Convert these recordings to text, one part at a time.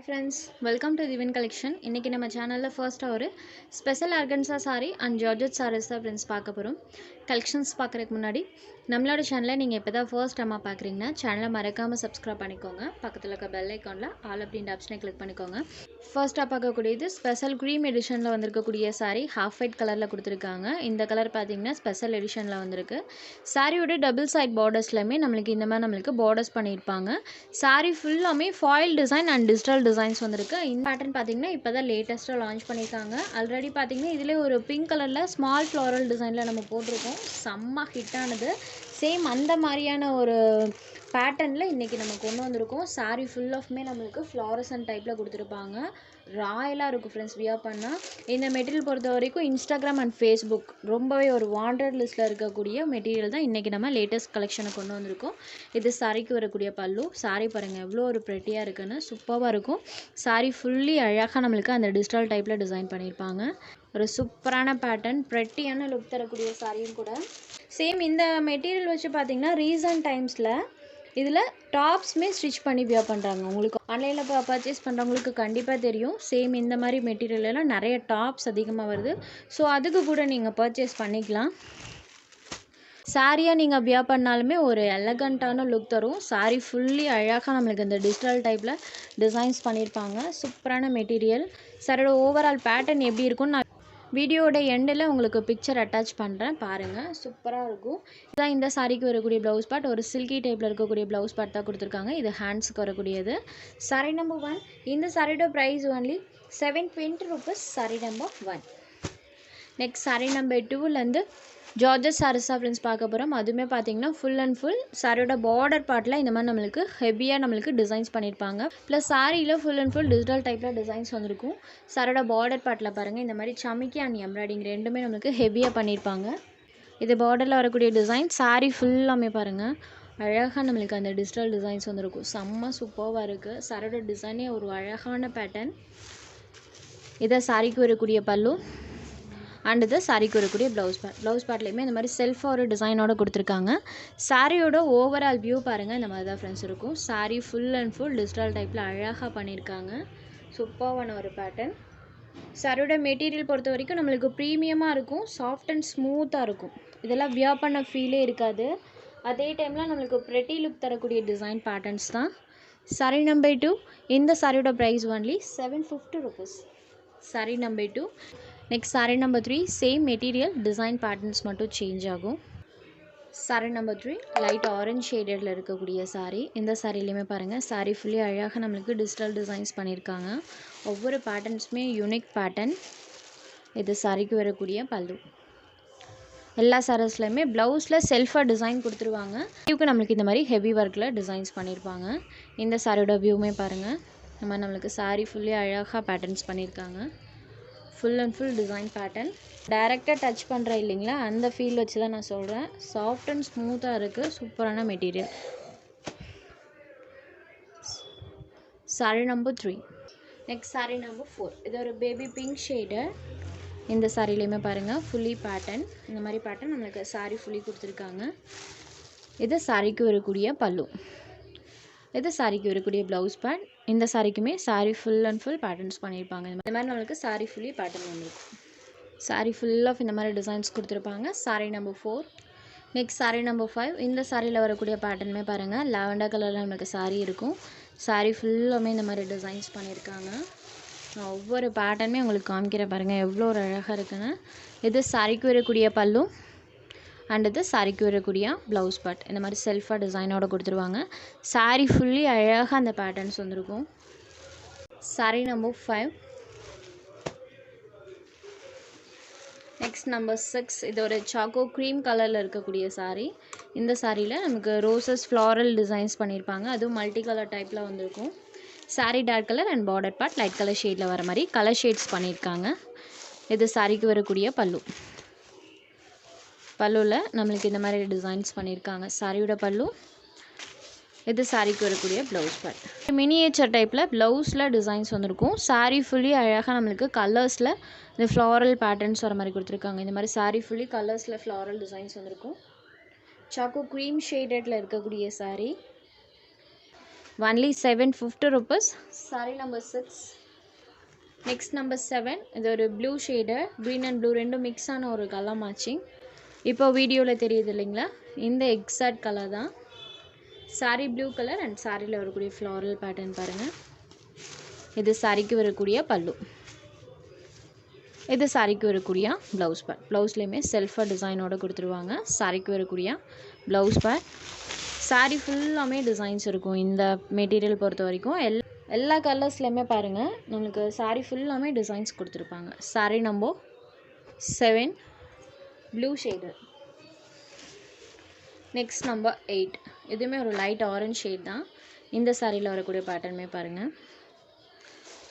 friends, welcome to Divine Collection. இன்னைக்கு நம்ம சேனல்ல ஃபர்ஸ்ட் ஒரு special organza saree and georgette sarees தான் friends பார்க்க போறோம். கலெக்ஷன்ஸ் பார்க்கறதுக்கு முன்னாடி நம்மளோட சேனலை நீங்க இப்போதான் ஃபர்ஸ்ட் டைமா பார்க்குறீங்கன்னா சேனலை மறக்காம சப்ஸ்கிரைப் பண்ணிக்கோங்க. பக்கத்துல இருக்க பெல் ஐகான்ல ஆல் அப்படின்ற ஆப்ஷனை கிளிக் பண்ணிக்கோங்க. ஃபர்ஸ்டா பார்க்கக்கூடியது ஸ்பெஷல் க்ரீம் எடிஷன்ல வந்திருக்கக்கூடிய saree half white கலர்ல கொடுத்திருக்காங்க. இந்த கலர் பாத்தீங்கன்னா ஸ்பெஷல் எடிஷன்ல வந்திருக்கு. சாரியோட டபுள் சைட் பார்டர்ஸ்லமே நம்மளுக்கு பார்டர்ஸ் பண்ணிருப்பாங்க. saree ஃபுல்லாமே foil design and digital designs வந்திருக்கு. இந்த பேட்டர்ன் பாத்தீங்கன்னா இப்போதான் லேட்டஸ்ட்டாக லான்ச் பண்ணியிருக்காங்க. ஆல்ரெடி பார்த்தீங்கன்னா இதில் ஒரு பிங்க் கலரில் ஸ்மால் ஃப்ளாரல் டிசைனில் நம்ம போட்டிருக்கோம். செம்ம ஹிட்டானது. சேம் அந்த மாதிரியான ஒரு பேட்டர்னில் இன்றைக்கி நம்ம கொண்டு வந்திருக்கோம். saree ஃபுல் ஆஃப்மே நம்மளுக்கு ஃப்ளாரசன்ட் டைப்பில் கொடுத்துருப்பாங்க. ராயலாக இருக்கும் ஃப்ரெண்ட்ஸ் வியர் பண்ணால். இந்த மெட்டீரியல் பொறுத்த வரைக்கும் இன்ஸ்டாகிராம் அண்ட் ஃபேஸ்புக் ரொம்பவே ஒரு வாண்டட் லிஸ்ட்டில் இருக்கக்கூடிய மெட்டீரியல் தான் இன்றைக்கி நம்ம லேட்டஸ்ட் கலெக்ஷனை கொண்டு வந்திருக்கோம். இது சாரிக்கு வரக்கூடிய பல்லு. saree பாருங்கள் எவ்வளோ ஒரு ப்ரெட்டியாக இருக்குன்னு, சூப்பராக இருக்கும். saree ஃபுல்லி அழகாக நம்மளுக்கு அந்த டிஜிட்டல் டைப்பில் டிசைன் பண்ணியிருப்பாங்க. ஒரு சூப்பரான பேட்டர்ன், ப்ரெட்டியான லுக் தரக்கூடிய சாரியும் கூட. சேம் இந்த மெட்டீரியல் வச்சு பார்த்தீங்கன்னா ரீசன்ட் டைம்ஸில் இதில் டாப்ஸுமே ஸ்டிச் பண்ணி வியர் பண்ணுறாங்க. உங்களுக்கு ஆன்லைனில் பர்ச்சேஸ் பண்ணுறவங்களுக்கு கண்டிப்பாக தெரியும். சேம் இந்த மாதிரி மெட்டீரியல்லாம் நிறைய டாப்ஸ் அதிகமாக வருது. ஸோ அதுக்கு கூட நீங்கள் பர்ச்சேஸ் பண்ணிக்கலாம். சாரியாக நீங்கள் வியர் பண்ணாலுமே ஒரு எலகண்ட்டான லுக் தரும். saree ஃபுல்லி அழகாக நம்மளுக்கு இந்த டிஜிட்டல் டைப்பில் டிசைன்ஸ் பண்ணியிருப்பாங்க. சூப்பரான மெட்டீரியல். சாரியோட ஓவரால் பேட்டர்ன் எப்படி இருக்கும்னு நான் வீடியோட எண்டில் உங்களுக்கு பிக்சர் அட்டாச் பண்ணுறேன், பாருங்கள். சூப்பராக இருக்கும். இதுதான் இந்த சாரிக்கு வரக்கூடிய ப்ளவுஸ் பார்ட். ஒரு சில்கி டைப்பில் இருக்கக்கூடிய ப்ளவுஸ் பார்ட் தான் கொடுத்துருக்காங்க. இது ஹேண்ட்ஸுக்கு வரக்கூடியது. saree number 1. இந்த சாரியோட price only 720 rupees. saree number 1. Next saree number 2லேருந்து ஜார்ஜட் சாரீஸ் தான் ஃப்ரெண்ட்ஸ் பார்க்க போகிறோம். அதுவுமே பார்த்தீங்கன்னா ஃபுல் அண்ட் ஃபுல் சாரியோட பார்டர் பார்ட்டில் இந்த மாதிரி நம்மளுக்கு ஹெவியாக நம்மளுக்கு டிசைன்ஸ் பண்ணியிருப்பாங்க. ப்ளஸ் சாரியில் ஃபுல் அண்ட் ஃபுல் டிஜிட்டல் டைப்பில் டிசைன்ஸ் வந்திருக்கும். சாரியோட பார்டர் பார்ட்டில் பாருங்கள் இந்த மாதிரி சமிக்கி அண்ட் எம்ப்ராய்டிங் ரெண்டுமே நம்மளுக்கு ஹெவியாக பண்ணியிருப்பாங்க. இது பார்டரில் வரக்கூடிய டிசைன். saree ஃபுல்லாமே பாருங்கள் அழகாக நம்மளுக்கு அந்த டிஜிட்டல் டிசைன்ஸ் வந்திருக்கும். செம்ம சூப்பராக இருக்குது. சாரியோட டிசைனே ஒரு அழகான பேட்டர்ன். இதை சாரிக்கு வரக்கூடிய பல்லு அண்ட் இது சாரிக்கு வரக்கூடிய ப்ளவுஸ் பார்ட்லேயுமே இந்த மாதிரி செல்ஃபாக ஒரு டிசைனோட கொடுத்துருக்காங்க. சாரியோட ஓவரால் வியூ பாருங்கள் இந்த மாதிரி தான் ஃப்ரெண்ட்ஸ் இருக்கும். saree full and full digital டைப்பில் அழகாக பண்ணியிருக்காங்க. சூப்பரான ஒரு பேட்டர்ன். சாரியோட மெட்டீரியல் பொறுத்த வரைக்கும் நம்மளுக்கு ப்ரீமியமாக இருக்கும். சாஃப்ட் அண்ட் ஸ்மூத்தாக இருக்கும். இதெல்லாம் வியர் பண்ண ஃபீலே இருக்காது. அதே டைமில் நம்மளுக்கு ப்ரெட்டி லுக் தரக்கூடிய டிசைன் பேட்டர்ன்ஸ் தான். saree number 2. இந்த சாரியோட price only 750 rupees. saree number 2. Next saree number 3. Same material, design patterns மட்டும் சேஞ்ச் ஆகும். saree நம்பர் 3 லைட் ஆரஞ்ச் ஷேடடில் இருக்கக்கூடிய saree. இந்த சாரிலையுமே பாருங்கள் saree ஃபுல்லி அழகாக நம்மளுக்கு டிஜிட்டல் டிசைன்ஸ் பண்ணியிருக்காங்க. ஒவ்வொரு பேட்டர்ன்ஸுமே யூனிக் பேட்டர்ன். இது சாரிக்கு வரக்கூடிய பல்லு. எல்லா சாரீஸ்லையுமே ப்ளவுஸில் செல்ஃபாக டிசைன் கொடுத்துருவாங்க. வியூக்கு நம்மளுக்கு இந்த மாதிரி ஹெவி ஒர்க்கில் டிசைன்ஸ் பண்ணியிருப்பாங்க. இந்த சாரியோட வியூமே பாருங்கள் இந்த மாதிரி நம்மளுக்கு saree ஃபுல்லி அழகாக பேட்டர்ன்ஸ் பண்ணியிருக்காங்க. Full and full design pattern. டைரெக்டாக டச் பண்ணுற இல்லைங்களா, அந்த ஃபீல் வச்சு தான் நான் சொல்கிறேன். சாஃப்ட் அண்ட் ஸ்மூத்தாக இருக்குது. சூப்பரான material. saree number 3. Next saree number 4. இது ஒரு பேபி பிங்க் ஷேடு. இந்த சாரிலையுமே பாருங்கள் ஃபுல்லி பேட்டர்ன். இந்த மாதிரி பேட்டர்ன் நம்மளுக்கு saree ஃபுல்லி கொடுத்துருக்காங்க. இது சாரிக்கு வரக்கூடிய பல்லு. இது சாரிக்கு வரக்கூடிய ப்ளவுஸ் பார்ட். இந்த சாரிக்குமே saree full and full patterns பண்ணியிருப்பாங்க. இந்த மாதிரி நம்மளுக்கு saree ஃபுல்லி பேட்டர்ன் வந்துருக்கும். saree ஃபுல் ஆஃப் இந்த மாதிரி டிசைன்ஸ் கொடுத்துருப்பாங்க. saree number 4. Next saree number 5. இந்த சாரியில் வரக்கூடிய பேட்டர்னுமே பாருங்கள் லாவெண்டர் கலரில் நம்மளுக்கு saree இருக்கும். saree ஃபுல்லாமே இந்த மாதிரி டிசைன்ஸ் பண்ணியிருக்காங்க. நான் ஒவ்வொரு பேட்டர்னுமே உங்களுக்கு காமிக்கிற பாருங்கள் எவ்வளோ ஒரு அழகாக இருக்குன்னு. இது சாரிக்கு வரக்கூடிய பல்லு அண்ட் இது சாரிக்கு வரக்கூடிய ப்ளவுஸ் பார்ட். இந்த மாதிரி செல்ஃபாக டிசைனோட கொடுத்துருவாங்க. saree ஃபுல்லி அழகாக அந்த பேட்டர்ன்ஸ் வந்துருக்கும். saree number 5. Next number 6. இது ஒரு சாக்கோ க்ரீம் கலரில் இருக்கக்கூடிய saree. இந்த சாரியில் நமக்கு ரோசஸ் ஃப்ளாரல் டிசைன்ஸ் பண்ணியிருப்பாங்க. அதுவும் மல்டி கலர் டைப்பில் வந்திருக்கும். saree dark colour and border part light colour ஷேடில் வர மாதிரி கலர் ஷேட்ஸ் பண்ணியிருக்காங்க. இது சாரிக்கு வரக்கூடிய பல்லு. பல்லுவில் நம்மளுக்கு இந்த மாதிரி டிசைன்ஸ் பண்ணியிருக்காங்க. சாரியோட பல்லு. இது சாரிக்கு வரக்கூடிய ப்ளவுஸ் பார்ட். மினியேச்சர் டைப்பில் ப்ளவுஸில் டிசைன்ஸ் வந்திருக்கும். saree ஃபுல்லி அழகாக நம்மளுக்கு கலர்ஸில் இந்த ஃப்ளாரல் பேட்டர்ன்ஸ் வர மாதிரி கொடுத்துருக்காங்க. இந்த மாதிரி saree ஃபுல்லி கலர்ஸில் ஃப்ளாரல் டிசைன்ஸ் வந்திருக்கும். சாக்கோ க்ரீம் ஷேடடில் இருக்கக்கூடிய saree. Only 750 rupees. Saree number 6. Next number 7. இது ஒரு blue shade, green and blue ரெண்டும் மிக்ஸ் ஆன ஒரு கலர் மேட்சிங். இப்போ வீடியோவில் தெரியுது இல்லைங்களா, இந்த எக்ஸாக்ட் கலர் தான். சாரீ ப்ளூ கலர் அண்ட் சாரியில் வரக்கூடிய ஃப்ளாரல் பேட்டர்ன் பாருங்கள். இது சாரிக்கு வரக்கூடிய பல்லு, இது சாரிக்கு வரக்கூடிய ப்ளவுஸ் பேட். ப்ளவுஸ்லேயுமே செல்ஃபாக டிசைனோடு கொடுத்துருவாங்க. சாரிக்கு வரக்கூடிய ப்ளவுஸ் பேட். சாரீ ஃபுல்லாமே டிசைன்ஸ் இருக்கும். இந்த மெட்டீரியல் பொறுத்த வரைக்கும் எல்லா கலர்ஸ்லையுமே பாருங்கள் நம்மளுக்கு சாரீ ஃபுல்லாமே டிசைன்ஸ் கொடுத்துருப்பாங்க. Sari number 7 blue shade. Next number 8. இதுவுமே ஒரு லைட் ஆரஞ்ச் ஷேட் தான். இந்த சாரியில் வரக்கூடிய பேட்டர்னுமே பாருங்கள்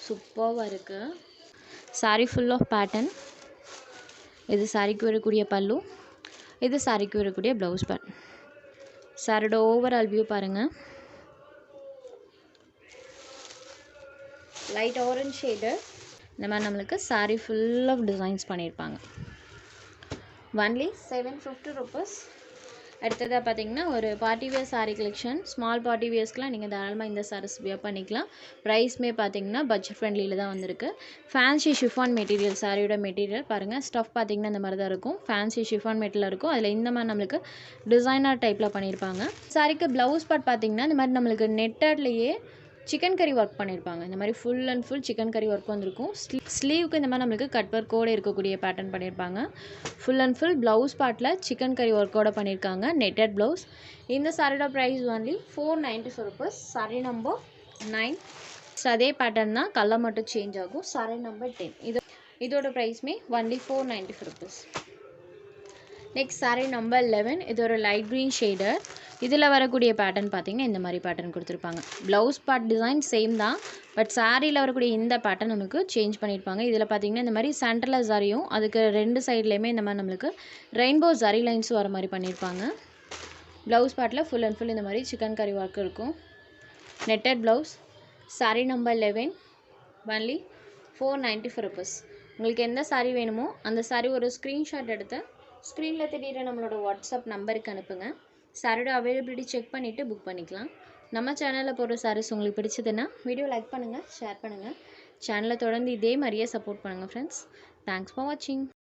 சூப்பராக இருக்குது. Sari full of pattern. இது சாரிக்கு வரக்கூடிய பல்லு, இது சாரிக்கு வரக்கூடிய ப்ளவுஸ் பேட். சாரியோட ஓவரால் வியூ பாருங்கள். Light orange shade. இந்த மாதிரி நம்மளுக்கு சாரீ ஃபுல் ஆஃப் டிசைன்ஸ் பண்ணியிருப்பாங்க. Only 750 rupees. அடுத்ததாக பார்த்தீங்கன்னா ஒரு party wear sari collection. Small party வேர்ஸ்க்குலாம் நீங்கள் தாராளமாக இந்த சாரீஸ் வியர் பண்ணிக்கலாம். ப்ரைஸ்மே பார்த்தீங்கன்னா பட்ஜெட் ஃப்ரெண்ட்லியில் தான் வந்திருக்கு. Fancy chiffon material. சாரியோட மெட்டீரியல் பாருங்கள். ஸ்டஃப் பார்த்தீங்கன்னா இந்த மாதிரி தான் இருக்கும். ஃபேன்சி ஷிஃபான் மெட்டீரியல் இருக்கும். அதில் இந்த மாதிரி நம்மளுக்கு டிசைனர் டைப்பில் பண்ணியிருப்பாங்க. சாரிக்கு ப்ளவுஸ் பார்ட் பார்த்தீங்கன்னா இந்த மாதிரி நம்மளுக்கு நெட்டட்லேயே சிக்கன் கறி ஒர்க் பண்ணியிருப்பாங்க. இந்த மாதிரி ஃபுல் அண்ட் ஃபுல் சிக்கன் கறி ஒர்க் வந்திருக்கும். ஸ்லீவுக்கு இந்த மாதிரி நம்மளுக்கு கட் ஒர்க்கோடு இருக்கக்கூடிய பேட்டர்ன் பண்ணியிருப்பாங்க. ஃபுல் அண்ட் ஃபுல் ப்ளவுஸ் பார்ட்டில் சிக்கன் கறி ஒர்க்கோடு பண்ணியிருக்காங்க. Netted blouse. இந்த சாரியோட price only 494 rupees. Sari number 9. அதே பேட்டர்ன் தான், கலர் மட்டும் சேஞ்ச் ஆகும். சாரி நம்பர் 10. இதோட ப்ரைஸ்மே only 495 rupees. Next sari number 11. இது ஒரு லைட் க்ரீன் ஷேடு. இதில் வரக்கூடிய பேட்டர்ன் பார்த்திங்கன்னா இந்த மாதிரி பேட்டர்ன் கொடுத்துருப்பாங்க. ப்ளவுஸ் பார்ட் டிசைன் சேம் தான், பட் சாரியில் வரக்கூடிய இந்த பேட்டர்ன் நமக்கு சேஞ்ச் பண்ணியிருப்பாங்க. இதில் பார்த்திங்கன்னா இந்த மாதிரி சென்டரில் ஜரியும், அதுக்கு ரெண்டு சைட்லேயுமே இந்த மாதிரி நம்மளுக்கு ரெயின்போ ஜரி லைன்ஸ் வர மாதிரி பண்ணியிருப்பாங்க. ப்ளவுஸ் பார்ட்டில் ஃபுல் அண்ட் ஃபுல் இந்த மாதிரி சிக்கன் கறி ஒர்க் இருக்கும். Netted blouse. Sari number 11. Only 495 rupees. உங்களுக்கு எந்த சாரீ வேணுமோ அந்த சாரீ ஒரு ஸ்க்ரீன்ஷாட் எடுத்து ஸ்க்ரீனில் தெரியுற நம்மளோட வாட்ஸ்அப் நம்பருக்கு அனுப்புங்க. சாரியோட அவைலபிலிட்டி செக் பண்ணிவிட்டு புக் பண்ணிக்கலாம். நம்ம சேனலில் போடுற சாரீஸ் உங்களுக்கு பிடிச்சதுன்னா வீடியோ லைக் பண்ணுங்கள், ஷேர் பண்ணுங்கள். சேனலை தொடர்ந்து இதே மாதிரியே சப்போர்ட் பண்ணுங்கள் ஃப்ரெண்ட்ஸ். தேங்க்ஸ் ஃபார் வாட்சிங்.